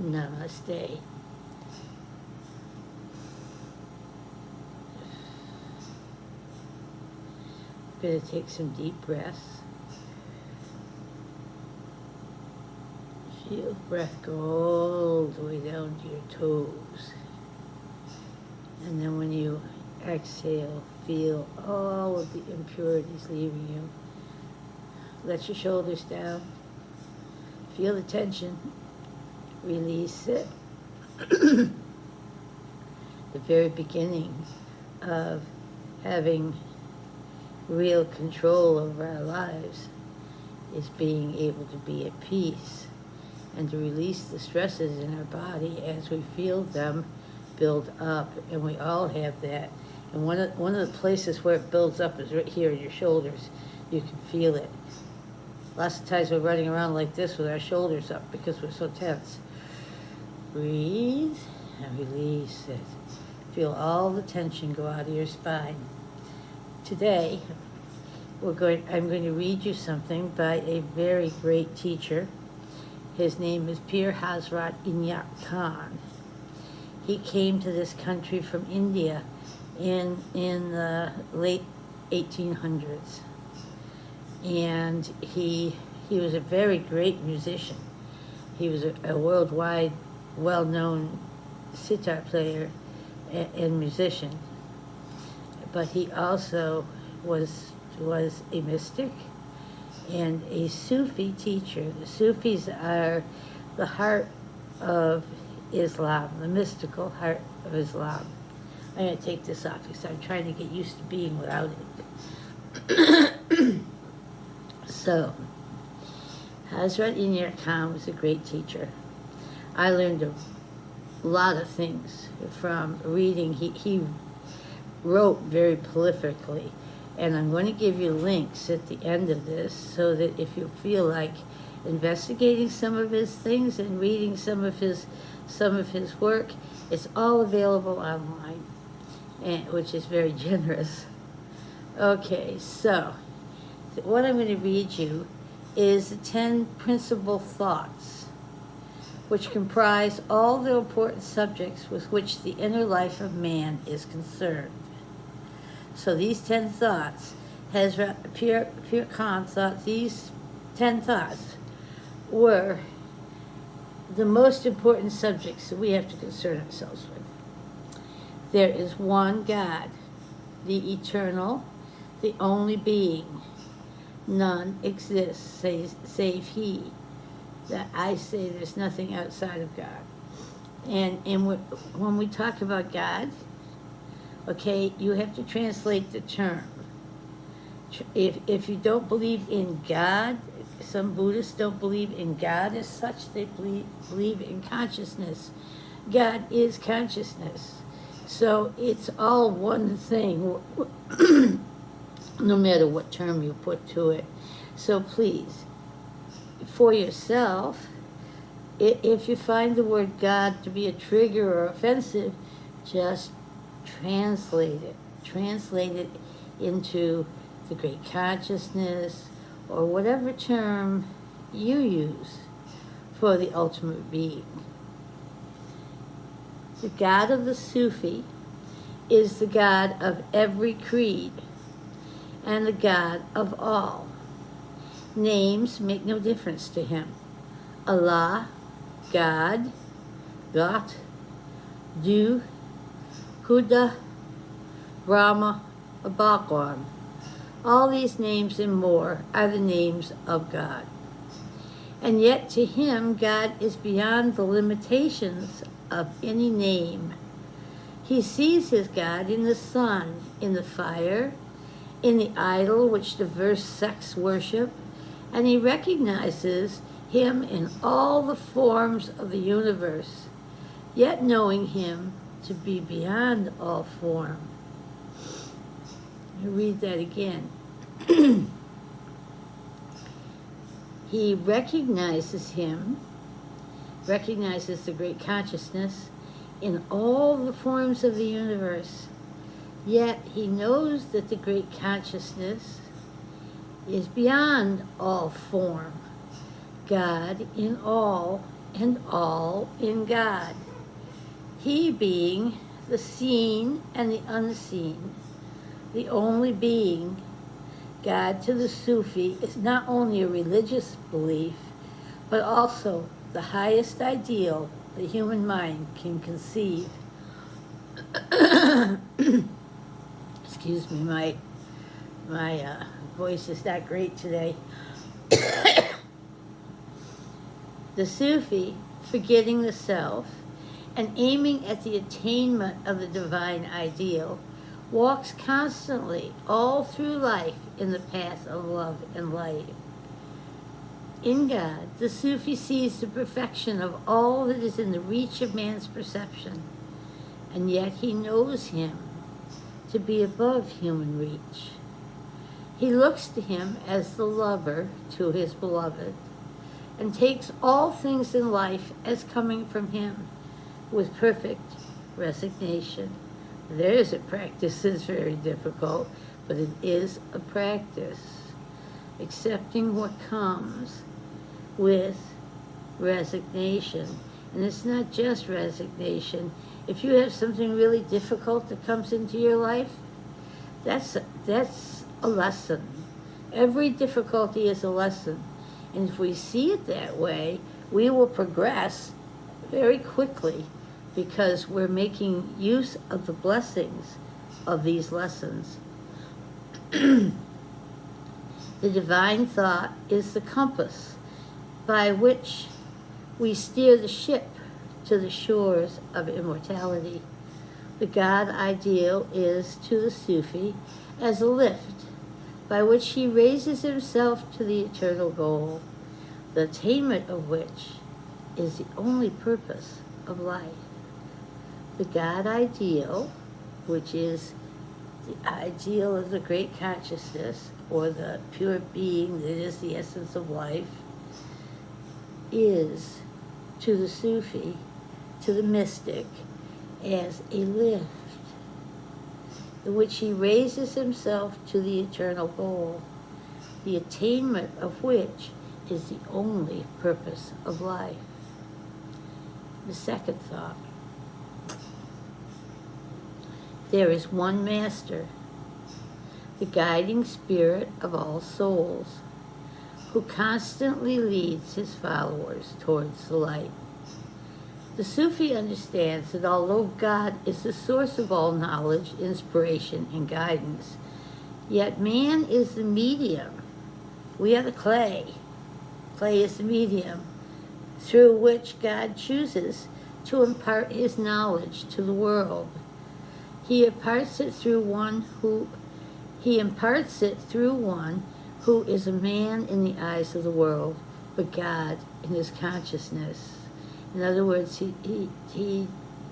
Namaste. I'm going to take some deep breaths. Feel the breath go all the way down to your toes. And then when you exhale, feel all of the impurities leaving you. Let your shoulders down. Feel the tension. Release it. The very beginning of having real control over our lives is being able to be at peace and to release the stresses in our body as we feel them build up. And we all have that. And one of the places where it builds up is right here in your shoulders. You can feel it. Lots of times we're running around like this with our shoulders up because we're so tense. Breathe and release it. Feel all the tension go out of your spine. Today, I'm going to read you something by a very great teacher. His name is Pir Hazrat Inayat Khan. He came to this country from India in the late 1800s. And he was a very great musician. He was a worldwide, well-known sitar player and musician. But he also was a mystic and a Sufi teacher. The Sufis are the heart of Islam, the mystical heart of Islam. I'm going to take this off because I'm trying to get used to being without it. So, Hazrat Inayat Khan was a great teacher. I learned a lot of things from reading. He wrote very prolifically, and I'm going to give you links at the end of this so that if you feel like investigating some of his things and reading some of his work, it's all available online, which is very generous. Okay, so what I'm going to read you is the 10 principal thoughts, which comprise all the important subjects with which the inner life of man is concerned. So these 10 thoughts, Pir Khan thought these 10 thoughts were the most important subjects that we have to concern ourselves with. There is one God, the eternal, the only being. None exists save He. That I say there's nothing outside of God. And when we talk about God, okay, you have to translate the term. If you don't believe in God, some Buddhists don't believe in God as such, they believe in consciousness. God is consciousness. So it's all one thing, no matter what term you put to it. So please, for yourself, if you find the word God to be a trigger or offensive, just translate it. Translate it into the great consciousness or whatever term you use for the ultimate being. The God of the Sufi is the God of every creed and the God of all. Names make no difference to him. Allah, God, Ghat, Du, Khuda, Brahma, Bhagwan. All these names and more are the names of God. And yet to him, God is beyond the limitations of any name. He sees his God in the sun, in the fire, in the idol which diverse sects worship, and he recognizes him in all the forms of the universe, yet knowing him to be beyond all form. I read that again. He recognizes the great consciousness in all the forms of the universe, yet he knows that the great consciousness is beyond all form. God in all and all in God. He being the seen and the unseen, the only being. God to the Sufi is not only a religious belief, but also the highest ideal the human mind can conceive. Excuse me, my voice is not great today. The Sufi, forgetting the self and aiming at the attainment of the divine ideal, walks constantly all through life in the path of love and light. In God, the Sufi sees the perfection of all that is in the reach of man's perception, and yet he knows him to be above human reach. He looks to him as the lover to his beloved, and takes all things in life as coming from him with perfect resignation. There is a practice that's very difficult, but it is a practice. Accepting what comes with resignation. And it's not just resignation. If you have something really difficult that comes into your life, that's a lesson. Every difficulty is a lesson. And if we see it that way, we will progress very quickly because we're making use of the blessings of these lessons. The divine thought is the compass by which we steer the ship to the shores of immortality. The God ideal is to the Sufi as a lift by which he raises himself to the eternal goal, the attainment of which is the only purpose of life. The God ideal, which is the ideal of the great consciousness, or the pure being that is the essence of life, is to the Sufi, to the mystic, as a lift in which he raises himself to the eternal goal, the attainment of which is the only purpose of life. The second thought. There is one master, the guiding spirit of all souls, who constantly leads his followers towards the light. The Sufi understands that although God is the source of all knowledge, inspiration, and guidance, yet man is the medium. We are the clay. Clay is the medium through which God chooses to impart his knowledge to the world. He imparts it through one who is a man in the eyes of the world, but God in his consciousness. In other words, he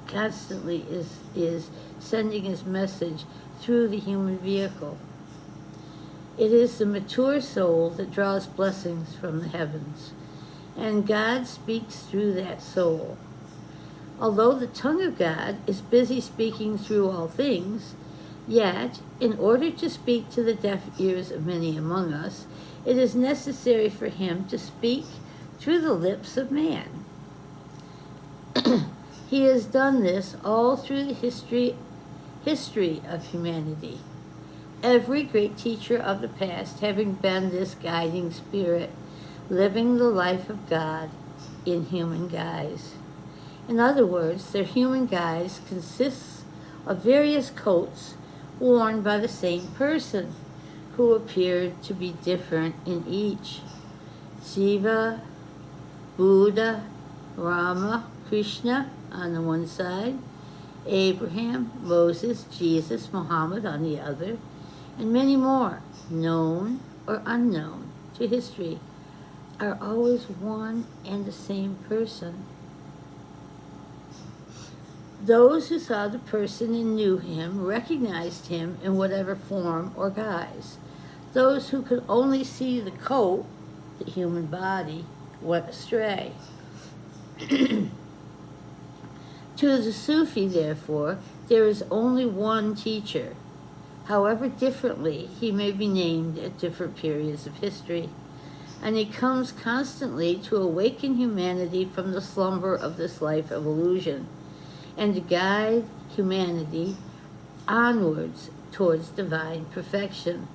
constantly is sending his message through the human vehicle. It is the mature soul that draws blessings from the heavens, and God speaks through that soul. Although the tongue of God is busy speaking through all things, yet, in order to speak to the deaf ears of many among us, it is necessary for him to speak through the lips of man. He has done this all through the history of humanity. Every great teacher of the past having been this guiding spirit, living the life of God in human guise. In other words, their human guise consists of various coats worn by the same person, who appeared to be different in each. Shiva, Buddha, Rama, Krishna on the one side, Abraham, Moses, Jesus, Muhammad on the other, and many more, known or unknown to history, are always one and the same person. Those who saw the person and knew him recognized him in whatever form or guise. Those who could only see the coat, the human body, went astray. To the Sufi, therefore, there is only one teacher, however differently he may be named at different periods of history. and he comes constantly to awaken humanity from the slumber of this life of illusion and to guide humanity onwards towards divine perfection.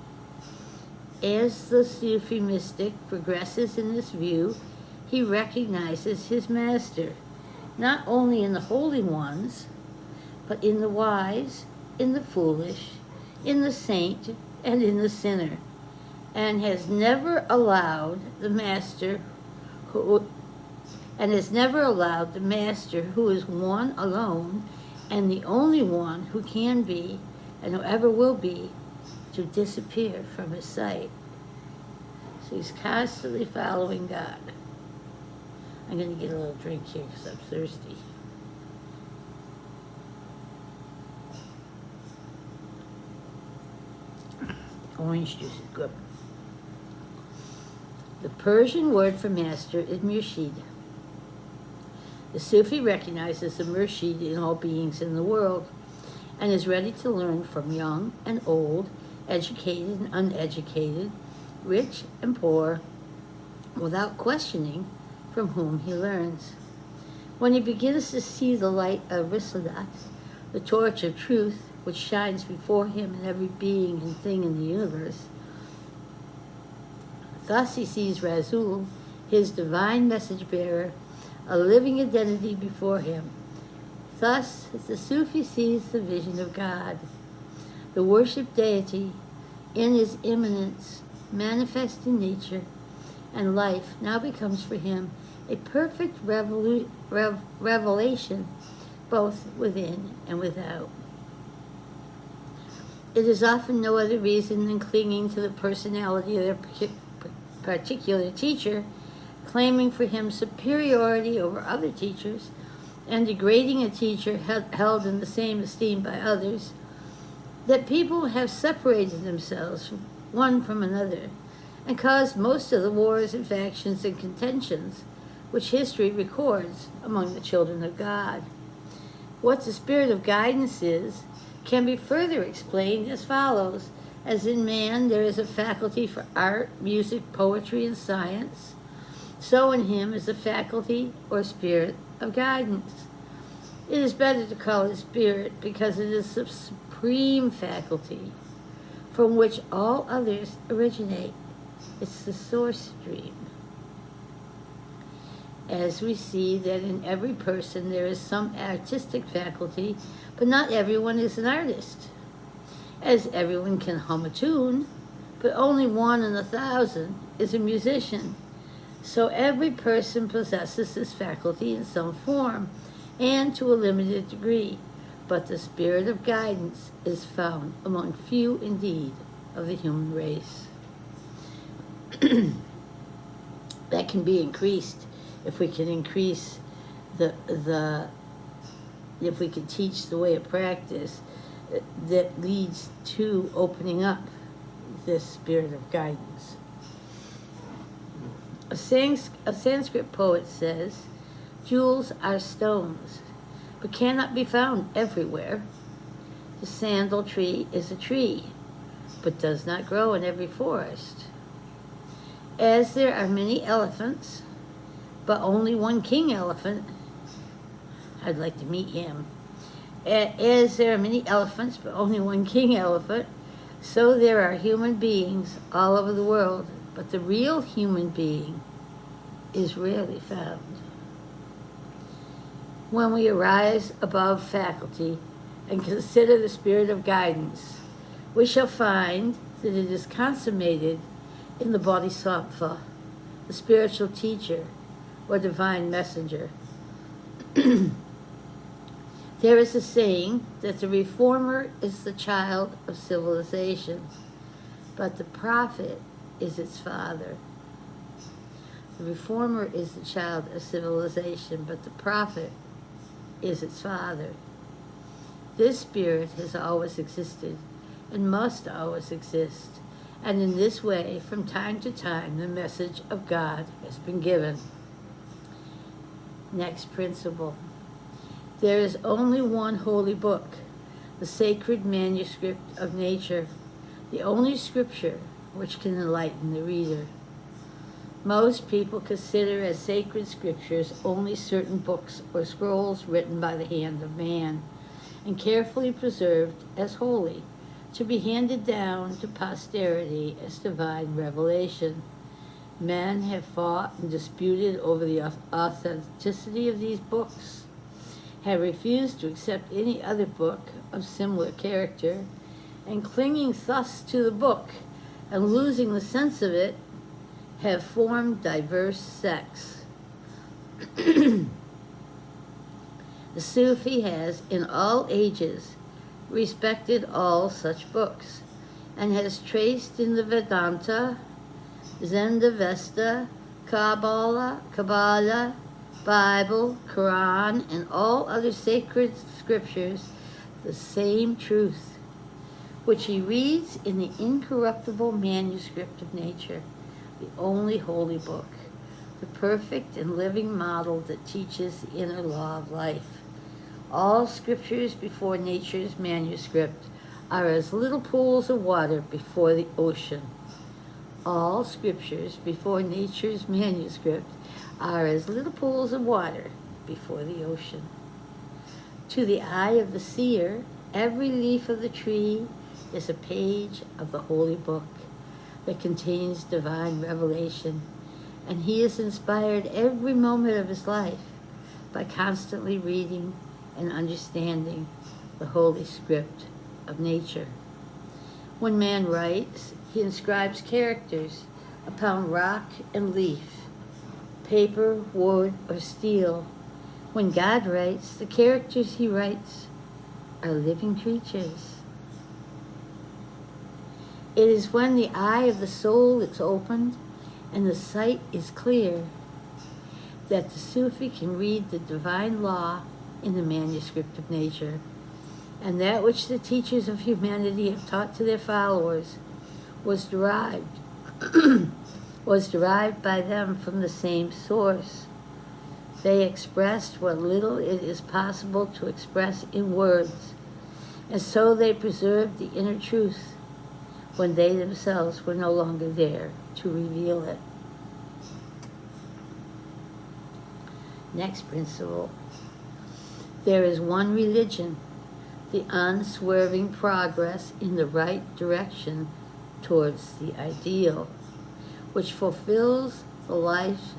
As the Sufi mystic progresses in this view, he recognizes his master, not only in the holy ones, but in the wise, in the foolish, in the saint, and in the sinner, and has never allowed the master who is one alone and the only one who can be and who ever will be to disappear from his sight. So he's constantly following God. I'm going to get a little drink here because I'm thirsty. Orange juice is good. The Persian word for master is murshid. The Sufi recognizes the murshid in all beings in the world and is ready to learn from young and old, educated and uneducated, rich and poor, without questioning from whom he learns. When he begins to see the light of Reciprocity, the torch of truth which shines before him in every being and thing in the universe, thus he sees Rasul, his divine message bearer, a living identity before him. Thus, the Sufi sees the vision of God, the worshipped deity in his immanence, manifest in nature, and life now becomes for him a perfect revelation, both within and without. It is often no other reason than clinging to the personality of their particular teacher, claiming for him superiority over other teachers, and degrading a teacher held in the same esteem by others, that people have separated themselves one from another and caused most of the wars and factions and contentions which history records among the children of God. What the spirit of guidance is can be further explained as follows. As in man there is a faculty for art, music, poetry, and science, so in him is a faculty or spirit of guidance. It is better to call it spirit because it is the supreme faculty from which all others originate. It's the source stream. As we see that in every person there is some artistic faculty, but not everyone is an artist. As everyone can hum a tune, but only 1 in 1,000 is a musician. So every person possesses this faculty in some form, and to a limited degree, but the spirit of guidance is found among few indeed of the human race. That can be increased if we can increase if we can teach the way of practice that leads to opening up this spirit of guidance. A Sanskrit poet says, "Jewels are stones, but cannot be found everywhere. The sandal tree is a tree, but does not grow in every forest. As there are many elephants, but only one king elephant," I'd like to meet him. "As there are many elephants, but only one king elephant, so there are human beings all over the world, but the real human being is rarely found." When we arise above faculty and consider the spirit of guidance, we shall find that it is consummated in the Bodhisattva, the spiritual teacher or divine messenger. There is a saying that the reformer is the child of civilization, but the prophet is its father. The reformer is the child of civilization, but the prophet is its father. This spirit has always existed and must always exist, and in this way, from time to time, the message of God has been given. Next principle. There is only one holy book, the sacred manuscript of nature, the only scripture which can enlighten the reader. Most people consider as sacred scriptures only certain books or scrolls written by the hand of man and carefully preserved as holy, to be handed down to posterity as divine revelation. Men have fought and disputed over the authenticity of these books, have refused to accept any other book of similar character, and clinging thus to the book and losing the sense of it, have formed diverse sects. The Sufi has, in all ages, respected all such books, and has traced in the Vedanta, Zendavesta, Kabbalah, Bible, Quran, and all other sacred scriptures the same truth, which he reads in the incorruptible manuscript of nature, the only holy book, the perfect and living model that teaches the inner law of life. All scriptures before nature's manuscript are as little pools of water before the ocean. All scriptures before nature's manuscript are as little pools of water before the ocean. To the eye of the seer, every leaf of the tree is a page of the holy book that contains divine revelation, and he is inspired every moment of his life by constantly reading and understanding the holy script of nature. When man writes, he inscribes characters upon rock and leaf, paper, wood, or steel. When God writes, the characters he writes are living creatures. It is when the eye of the soul is opened and the sight is clear that the Sufi can read the divine law in the manuscript of nature, and that which the teachers of humanity have taught to their followers was derived by them from the same source. They expressed what little it is possible to express in words, and so they preserved the inner truth when they themselves were no longer there to reveal it. Next principle. There is one religion, the unswerving progress in the right direction towards the ideal, which fulfills the life's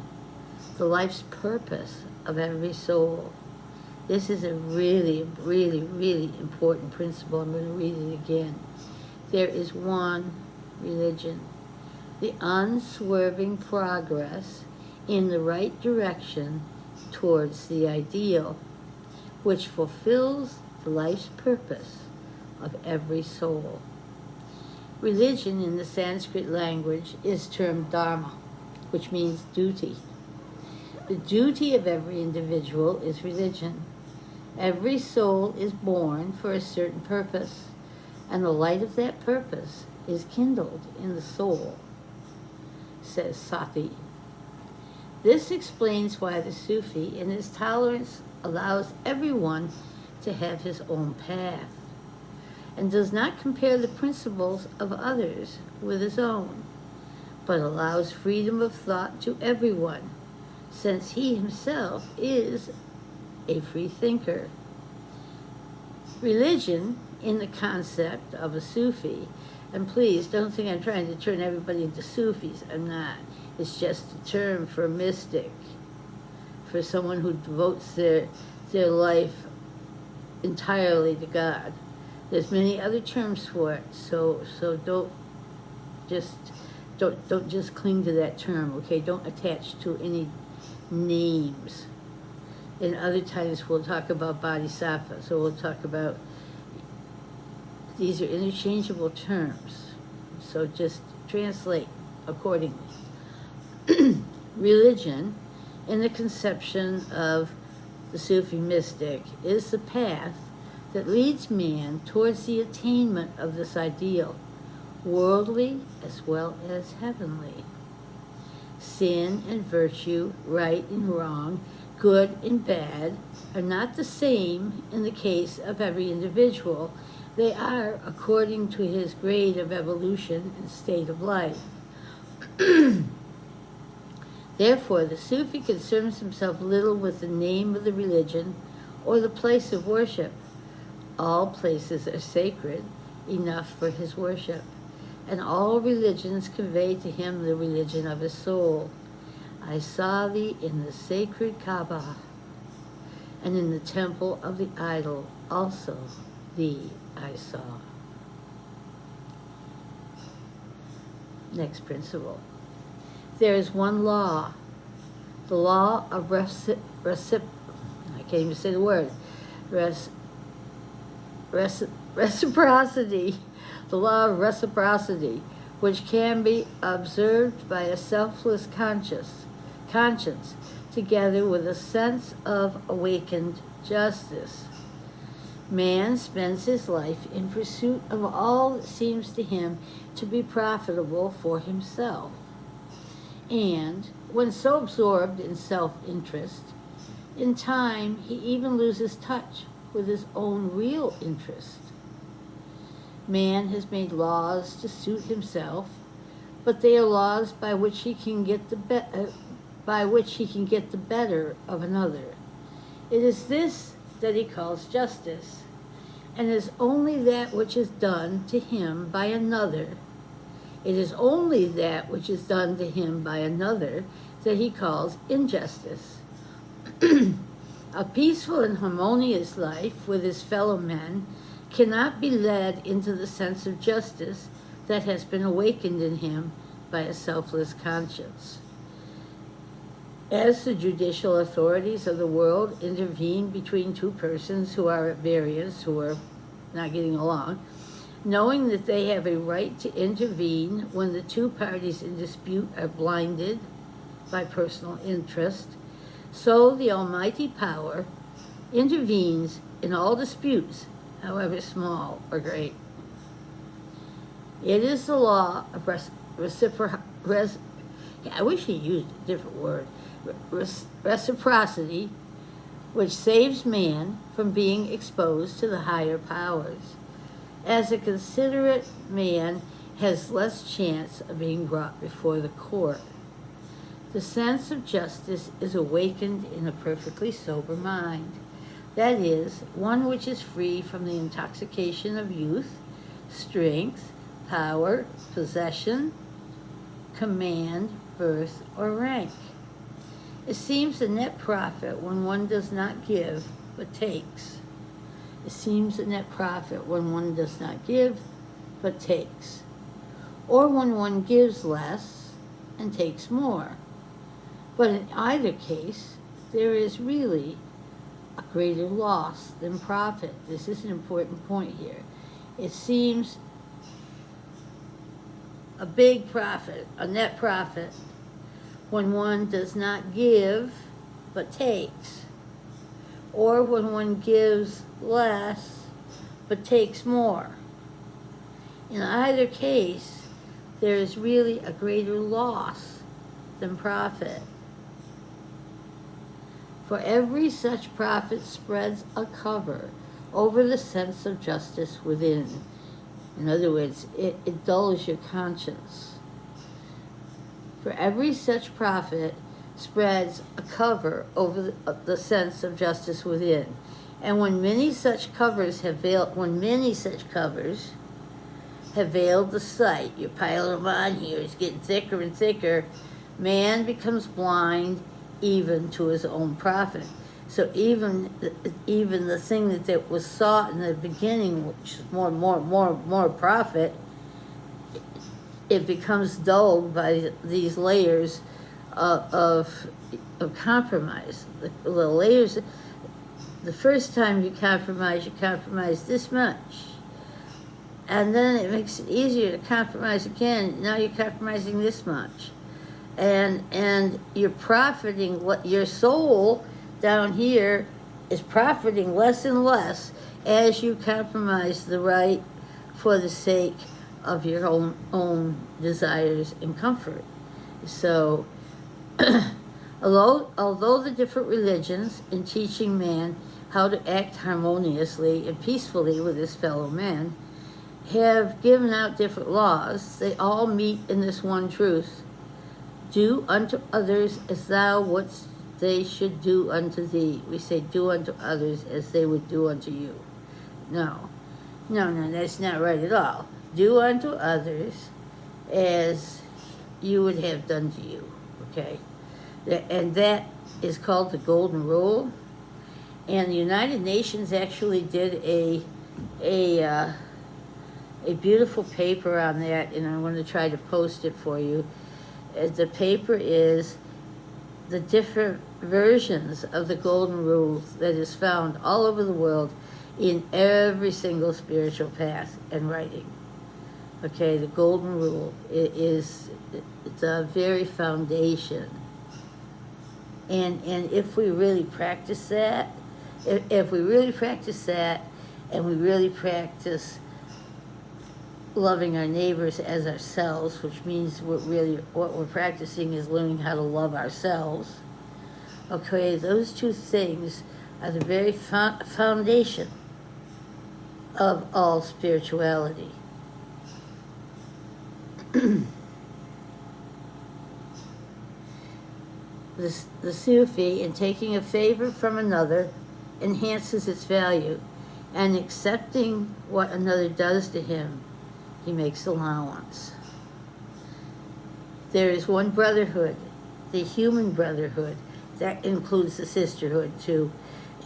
purpose of every soul. This is a really, really, really important principle. I'm going to read it again. There is one religion, the unswerving progress in the right direction towards the ideal, which fulfills the life's purpose of every soul. Religion in the Sanskrit language is termed dharma, which means duty. The duty of every individual is religion. Every soul is born for a certain purpose, and the light of that purpose is kindled in the soul, says Sati. This explains why the Sufi, in his tolerance, allows everyone to have his own path, and does not compare the principles of others with his own, but allows freedom of thought to everyone, since he himself is a free thinker. Religion, in the concept of a Sufi, and please don't think I'm trying to turn everybody into Sufis, I'm not. It's just a term for a mystic, for someone who devotes their life entirely to God. There's many other terms for it, so don't just cling to that term, okay? Don't attach to any names. And other times we'll talk about bodhisattva, so we'll talk about, these are interchangeable terms, so just translate accordingly. Religion, in the conception of the Sufi mystic, is the path that leads man towards the attainment of this ideal, worldly as well as heavenly. Sin and virtue, right and wrong, good and bad, are not the same in the case of every individual. They are according to his grade of evolution and state of life. Therefore, the Sufi concerns himself little with the name of the religion or the place of worship. All places are sacred enough for his worship, and all religions convey to him the religion of his soul. I saw thee in the sacred Kaaba, and in the temple of the idol also thee I saw. Next principle. There is one law, the law of I can't even say the word, reciprocity, the law of reciprocity, which can be observed by a selfless conscience, together with a sense of awakened justice. Man spends his life in pursuit of all that seems to him to be profitable for himself. And when so absorbed in self-interest, in time he even loses touch with his own real interest. Man has made laws to suit himself, but they are laws by which he can get the better of another. It is this that he calls justice, and it is only that which is done to him by another. It is only that which is done to him by another that he calls injustice. A peaceful and harmonious life with his fellow men cannot be led into the sense of justice that has been awakened in him by a selfless conscience. As the judicial authorities of the world intervene between two persons who are at variance, who are not getting along, knowing that they have a right to intervene when the two parties in dispute are blinded by personal interest, so the Almighty Power intervenes in all disputes, however small or great. It is the law of I wish he used a different word, reciprocity, which saves man from being exposed to the higher powers, as a considerate man has less chance of being brought before the court. The sense of justice is awakened in a perfectly sober mind, that is, one which is free from the intoxication of youth, strength, power, possession, command, birth, or rank. It seems a net profit when one does not give, but takes. It seems a net profit when one does not give, but takes. Or when one gives less and takes more. But in either case, there is really a greater loss than profit. This is an important point here. It seems a big profit, a net profit, when one does not give, but takes. Or when one gives less, but takes more. In either case, there is really a greater loss than profit. For every such profit spreads a cover over the sense of justice within. In other words, it dulls your conscience. For every such profit spreads a cover over the sense of justice within. And when many such covers have veiled the sight, you're piling them on here, it's getting thicker and thicker, man becomes blind even to his own profit. So even the thing that was sought in the beginning, which is more profit, it becomes dulled by these layers of compromise. The layers. The first time you compromise this much, and then it makes it easier to compromise again. Now you're compromising this much, and you're profiting. What your soul down here is profiting less and less as you compromise the right for the sake of your own desires and comfort. So, although the different religions in teaching man how to act harmoniously and peacefully with his fellow men have given out different laws, they all meet in this one truth. Do unto others as thou wouldst they should do unto thee. We say, do unto others as they would do unto you. No, no, that's not right at all. Do unto others as you would have done to you, okay? And that is called the Golden Rule. And the United Nations actually did a beautiful paper on that, and I'm going to try to post it for you. The paper is the different versions of the Golden Rule that is found all over the world in every single spiritual path and writing. Okay, the Golden Rule is the very foundation. And if we really practice that, if we really practice that, and we really practice loving our neighbors as ourselves, which means what we're practicing is learning how to love ourselves. Okay, those two things are the very foundation of all spirituality. The Sufi, in taking a favor from another, enhances its value, and accepting what another does to him, he makes allowance. There is one brotherhood, the Human Brotherhood, that includes the sisterhood too.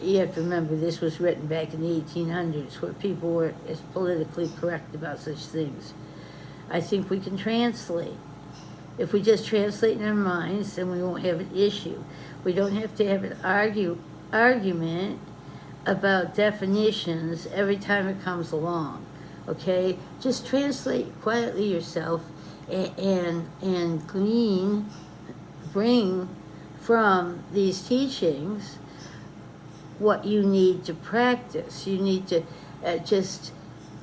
You have to remember, this was written back in the 1800s, where people weren't as politically correct about such things. I think we can translate. If we just translate in our minds, then we won't have an issue. We don't have to have an argument about definitions every time it comes along, okay? Just translate quietly yourself and bring from these teachings what you need to practice. You need to just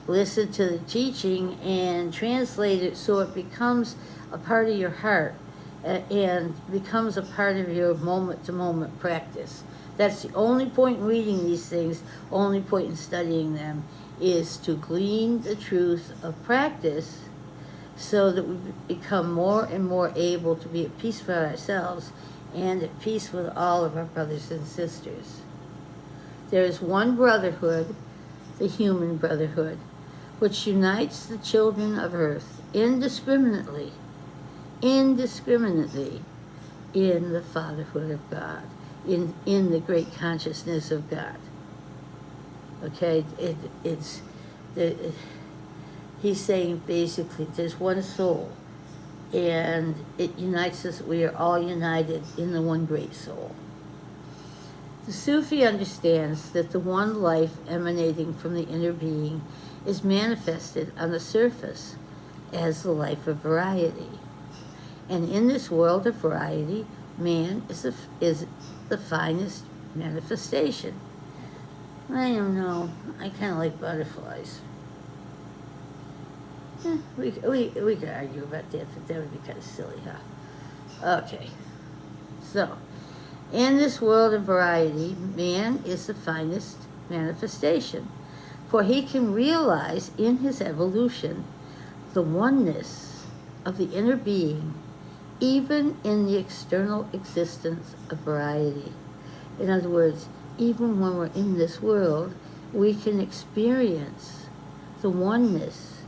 listen to the teaching and translate it so it becomes a part of your heart and becomes a part of your moment-to-moment practice. That's the only point in reading these things, only point in studying them, is to glean the truth of practice so that we become more and more able to be at peace with ourselves and at peace with all of our brothers and sisters. There is one brotherhood, the Human Brotherhood, which unites the children of earth indiscriminately in the fatherhood of God, in the great consciousness of God. Okay, he's saying basically there's one soul, and it unites us. We are all united in the one great soul. The Sufi understands that the one life emanating from the inner being is manifested on the surface as the life of variety. And in this world of variety, man is the finest manifestation. I don't know. I kind of like butterflies. We could argue about that, but that would be kind of silly, huh? Okay. So, in this world of variety, man is the finest manifestation, for he can realize in his evolution the oneness of the inner being, even in the external existence of variety. In other words, even when we're in this world, we can experience the oneness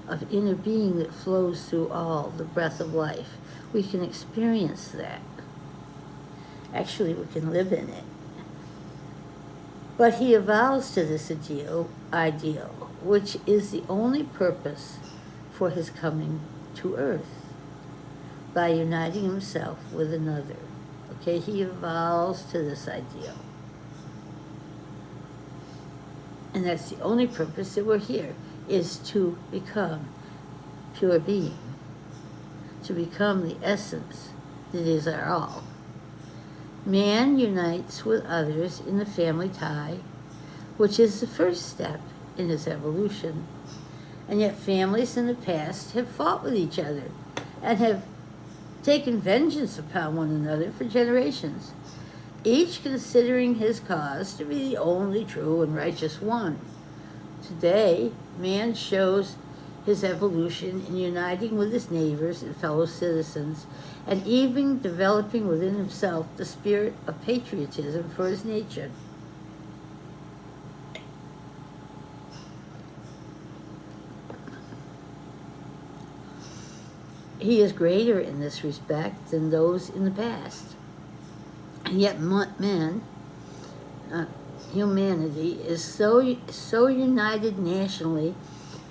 of inner being that flows through all, the breath of life. We can experience that. Actually, we can live in it. But he evolves to this ideal, which is the only purpose for his coming to earth, by uniting himself with another. Okay, he evolves to this ideal. And that's the only purpose that we're here, is to become pure being, to become the essence that is our all. Man unites with others in the family tie, which is the first step in his evolution. And yet families in the past have fought with each other and have taken vengeance upon one another for generations, each considering his cause to be the only true and righteous one. Today, man shows his evolution in uniting with his neighbors and fellow citizens, and even developing within himself the spirit of patriotism for his nature. He is greater in this respect than those in the past. And yet humanity is so united nationally,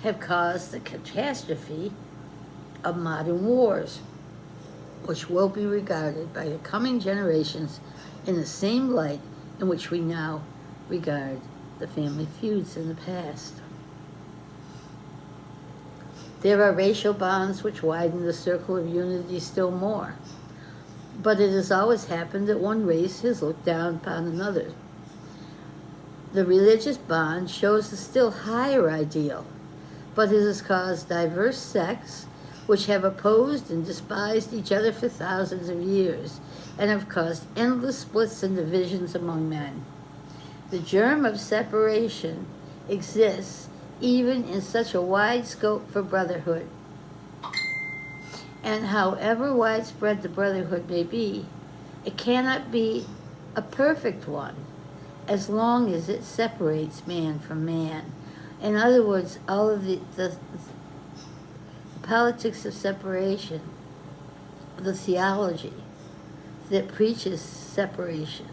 have caused the catastrophe of modern wars, which will be regarded by the coming generations in the same light in which we now regard the family feuds in the past. There are racial bonds which widen the circle of unity still more, but it has always happened that one race has looked down upon another. The religious bond shows a still higher ideal, but it has caused diverse sects which have opposed and despised each other for thousands of years, and have caused endless splits and divisions among men. The germ of separation exists even in such a wide scope for brotherhood. And however widespread the brotherhood may be, it cannot be a perfect one as long as it separates man from man. In other words, all of the politics of separation, the theology that preaches separation,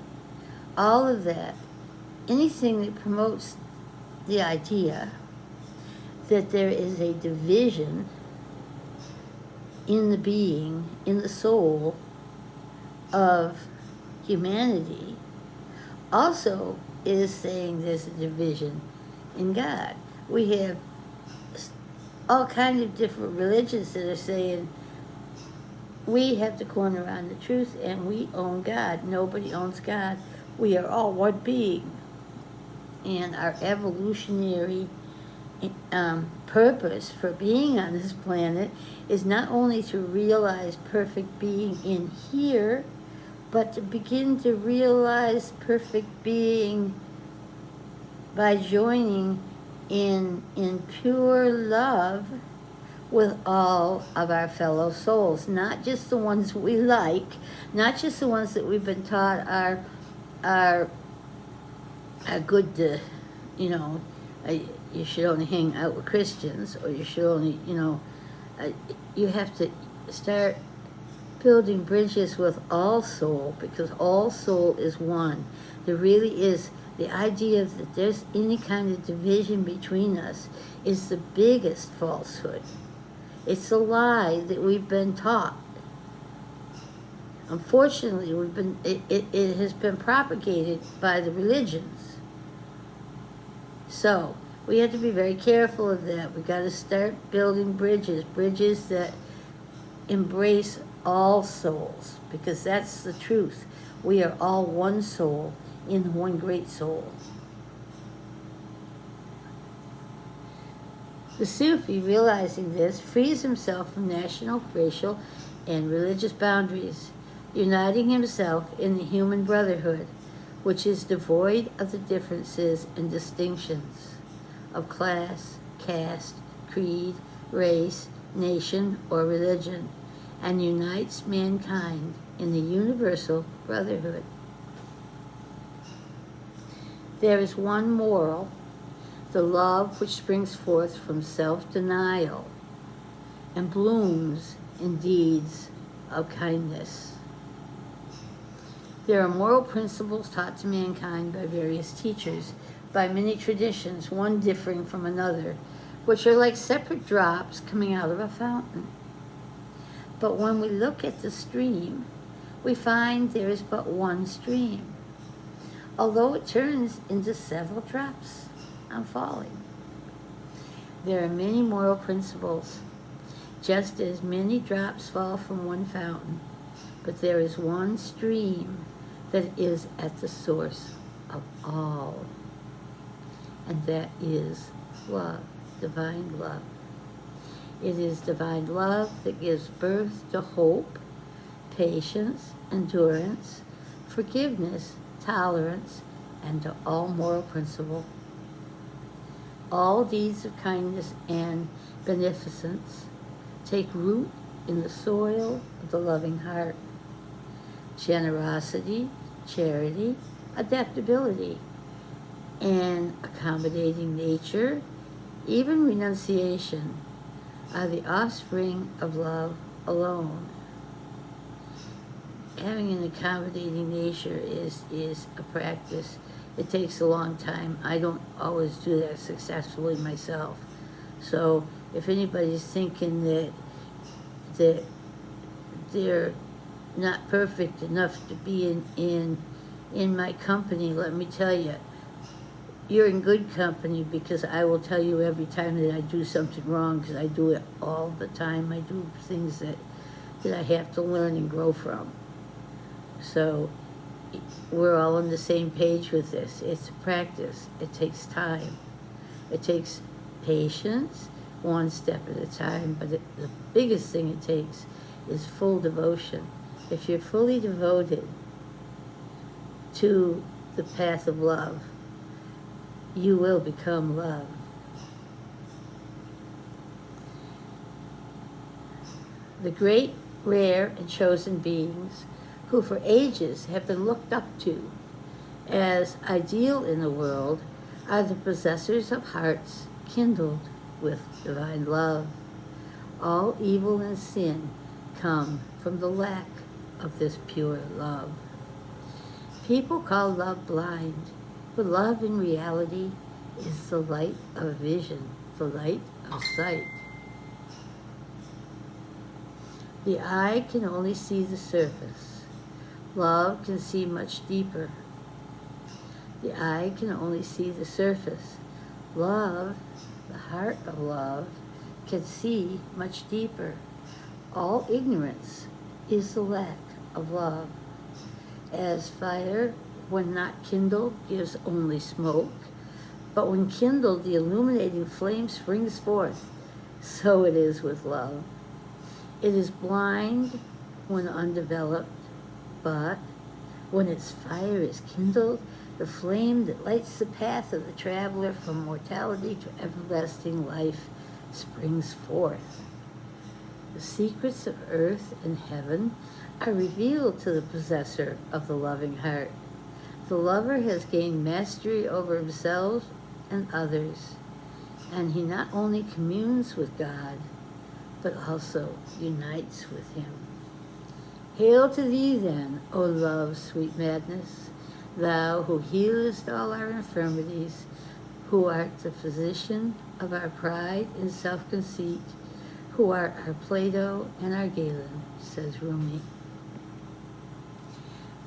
all of that, anything that promotes the idea that there is a division in the being, in the soul of humanity, also is saying there's a division in God. We have all kinds of different religions that are saying we have the corner on the truth and we own God. Nobody owns God. We are all one being. And our evolutionary purpose for being on this planet is not only to realize perfect being in here, but to begin to realize perfect being by joining in pure love with all of our fellow souls, not just the ones we like, not just the ones that we've been taught are good to, you should only hang out with Christians, or you should only, you have to start building bridges with all soul, because all soul is one. There really is. The idea that there's any kind of division between us is the biggest falsehood. It's a lie that we've been taught. Unfortunately, it has been propagated by the religions. So we have to be very careful of that. We got to start building bridges that embrace all souls, because that's the truth. We are all one soul in one great soul. The Sufi, realizing this, frees himself from national, racial, and religious boundaries, uniting himself in the human brotherhood, which is devoid of the differences and distinctions of class, caste, creed, race, nation, or religion, and unites mankind in the universal brotherhood. There is one moral, the love which springs forth from self-denial and blooms in deeds of kindness. There are moral principles taught to mankind by various teachers, by many traditions, one differing from another, which are like separate drops coming out of a fountain. But when we look at the stream, we find there is but one stream, although it turns into several drops on falling. There are many moral principles, just as many drops fall from one fountain, but there is one stream that is at the source of all, and that is love, divine love. It is divine love that gives birth to hope, patience, endurance, forgiveness, tolerance, and to all moral principle. All deeds of kindness and beneficence take root in the soil of the loving heart. Generosity, charity, adaptability, and accommodating nature, even renunciation, are the offspring of love alone. Having an accommodating nature is a practice. It takes a long time. I don't always do that successfully myself. So if anybody's thinking that they're not perfect enough to be in my company, let me tell you, you're in good company, because I will tell you every time that I do something wrong, because I do it all the time. I do things that I have to learn and grow from. So we're all on the same page with this. It's a practice. It takes time. It takes patience, one step at a time, but the biggest thing it takes is full devotion. If you're fully devoted to the path of love, you will become love. The great, rare, and chosen beings who for ages have been looked up to as ideal in the world are the possessors of hearts kindled with divine love. All evil and sin come from the lack of this pure love. People call love blind, but love in reality is the light of vision, the light of sight. The eye can only see the surface. Love can see much deeper. The eye can only see the surface. Love, the heart of love, can see much deeper. All ignorance is the lack of love. As fire, when not kindled, gives only smoke, but when kindled, the illuminating flame springs forth. So it is with love. It is blind when undeveloped, but when its fire is kindled, the flame that lights the path of the traveler from mortality to everlasting life springs forth. The secrets of earth and heaven are revealed to the possessor of the loving heart. The lover has gained mastery over himself and others, and he not only communes with God, but also unites with him. Hail to thee then, O love's sweet madness, thou who healest all our infirmities, who art the physician of our pride and self-conceit, who art our Plato and our Galen, says Rumi.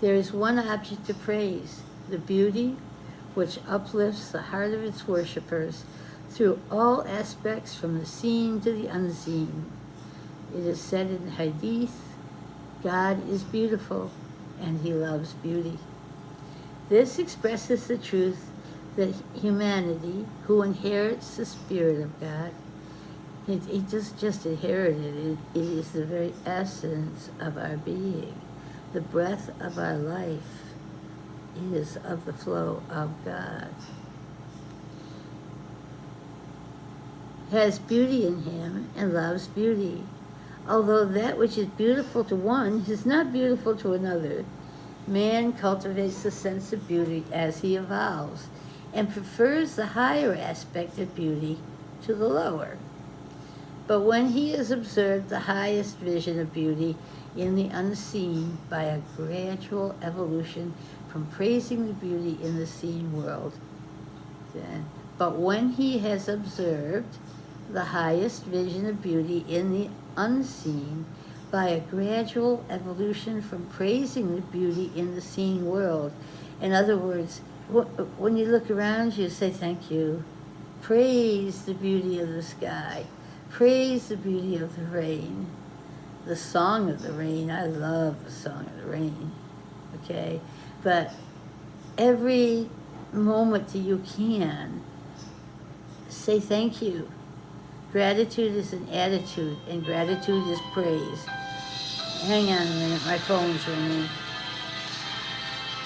There is one object to praise, the beauty which uplifts the heart of its worshippers through all aspects from the seen to the unseen. It is said in the Hadith, God is beautiful and he loves beauty. This expresses the truth that humanity, who inherits the Spirit of God, it just inherited it. It is the very essence of our being. The breath of our life is of the flow of God. Has beauty in him and loves beauty. Although that which is beautiful to one is not beautiful to another, man cultivates the sense of beauty as he evolves and prefers the higher aspect of beauty to the lower. But when he has observed the highest vision of beauty in the unseen by a gradual evolution from praising the beauty in the seen world, but when he has observed the highest vision of beauty in the unseen by a gradual evolution from praising the beauty in the seen world. In other words, when you look around you, say thank you. Praise the beauty of the sky. Praise the beauty of the rain. The song of the rain. I love the song of the rain. Okay? But every moment that you can, say thank you. Gratitude is an attitude, and gratitude is praise. Hang on a minute, my phone's ringing.